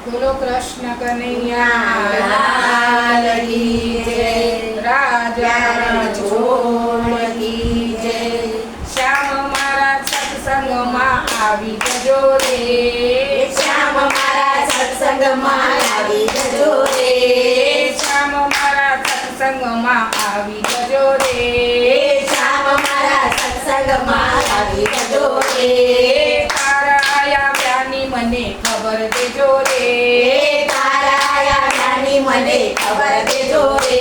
બોલો કૃષ્ણ કનૈયા લાલ કી જય, રાજા છોડ કી જય. શ્યામ મારા સત્સંગમાં આવી જજો રે, શ્યામ મારા સત્સંગમાં આવી જજો રે, શ્યામ મારા સત્સંગમાં આવી જજો રે, શ્યામ મારા સત્સંગમાં આવી જજો રે, તારા આવ્યાની મને ખબર દેજો રે, તારા આવ્યાની મને ખબર દેજો રે,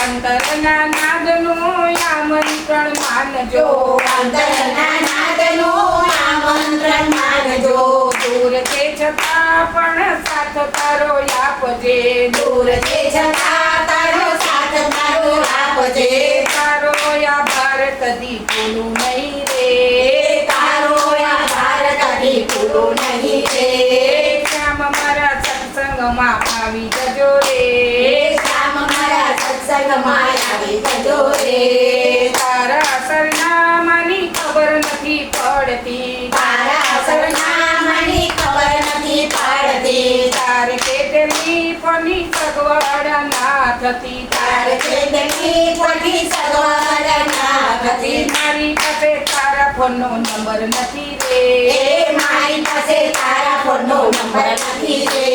અંતરના નાદનું આમંત્રણ માનજો, અંતરના નાદનું આમંત્રણ માનજો, દૂર છે છતાં પણ સાથ તારો આપજે, દૂર છે છતાં તારો સાથ તારો આપજે, તારો આભાર કદી ભૂલું નહીં રે, તારો આભાર કદી ભૂલું નહીં રે, શ્યામ મારા સત્સંગમાં આવી જજો રે, શ્યામ મારા સત્સંગમાં આવી જજો રે, તારા સરનામાની ખબર નથી પડતી, તારા સરનામાની ખબર નથી પડતી, તારે કેટલી પની સગવડ ના થતી, તાર ચેતની પડી સગવડ ના હતી, મારી પાસે તારા ફોનનો નંબર નથી રે, એ મારી પાસે તારા ફોનનો નંબર નથી રે,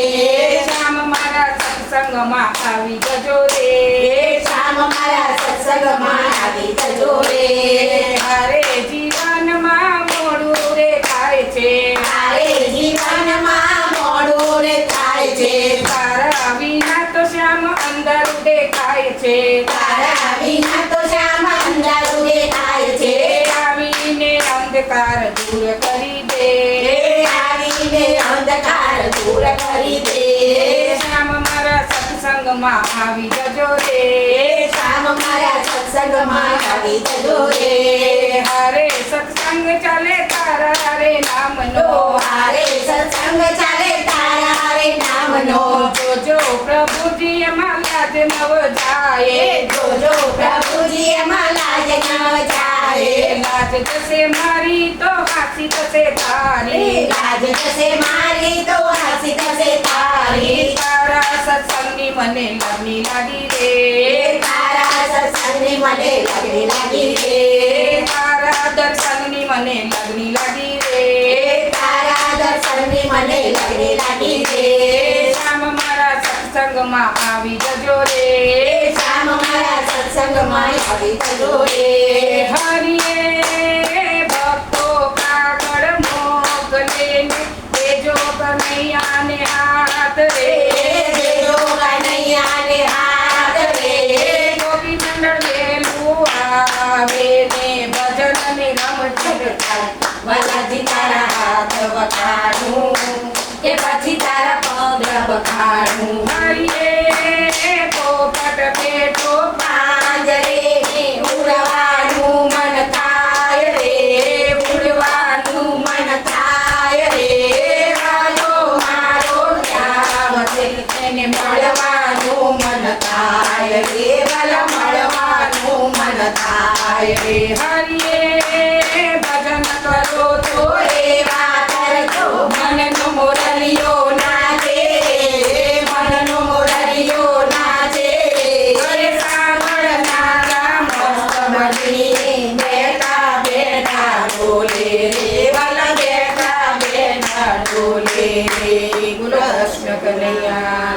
શ્યામ મારા સત્સંગમાં આવી જજો રે, શ્યામ મારા સત્સંગમાં આવી જજો રે, મારે જીવનમાં મોડું રે થાય છે, તારે જીવનમાં મોડું રે થાય છે, તારા વિના તો શ્યામ અંધારું દેખાય છે, તારા વિના તો શ્યામ અંધારું દેખાય છે, આવીને અંધકાર દૂર કરી દે, આવીને અંધકાર દૂર કરી દે, શ્યામ મારા સત્સંગમાં આવી જજો રે, શ્યામ મારા સત્સંગમાં આવી જજો રે, હારે સત્સંગ ચાલે તારા રે નામનો, હારે સત્સંગ ચાલે તારા રે નામનો, જોજો પ્રભુજી એમાં લાજ નવ જાય, જોજો પ્રભુજી એમાં લાજ ન જાય, લાજ જશે મારી તો હાસી થશે તારી, લાજ જશે મારી તો હાસી થશે તારી, તારા સત્સંગની મને લગની લાગી રે, તારા સત્સંગની મને લગની લાગી રે, તારા દર્શનની મને લગની લાગી રે, તારા દર્શનની મને લગની લાગી રે, શ્યામ મારા સત્સંગમાં આવી જજો રે, શ્યામ મારા સત્સંગમાં આવી જજો રે, હરિયે ભક્તો કાગળ મોકલે દેજો કનૈયાને હાથ રે, દેજો કનૈયાને હાથ રે, ગોપી મંડળ વેલું આવે ને ભજન ને રમઝટ થાય, વલાજી તારા હાથ વખાણું કે પછી તારા પગ વખાણું, હરિયે પોપટ બેઠો પાંજરે ઉડવાનું મન થાય રે, ઉડવાનું મન થાય રે, હાલો મારો શ્યામ છે એને મળવાનું મન થાય રે, ભલા મળવાનું મન થાય રે, હરિયે ભજન કરો તો એવા કરજો મનનો મોરલિયો નાચે, મનનો મોરલિયો નાચે, ઘરે સાંભળનારા મસ્ત મળી બેઠા બેઠા ડોલે રે, વાલા બેઠા બેઠા ડોલે રે, બોલો કૃષ્ણ કનૈયા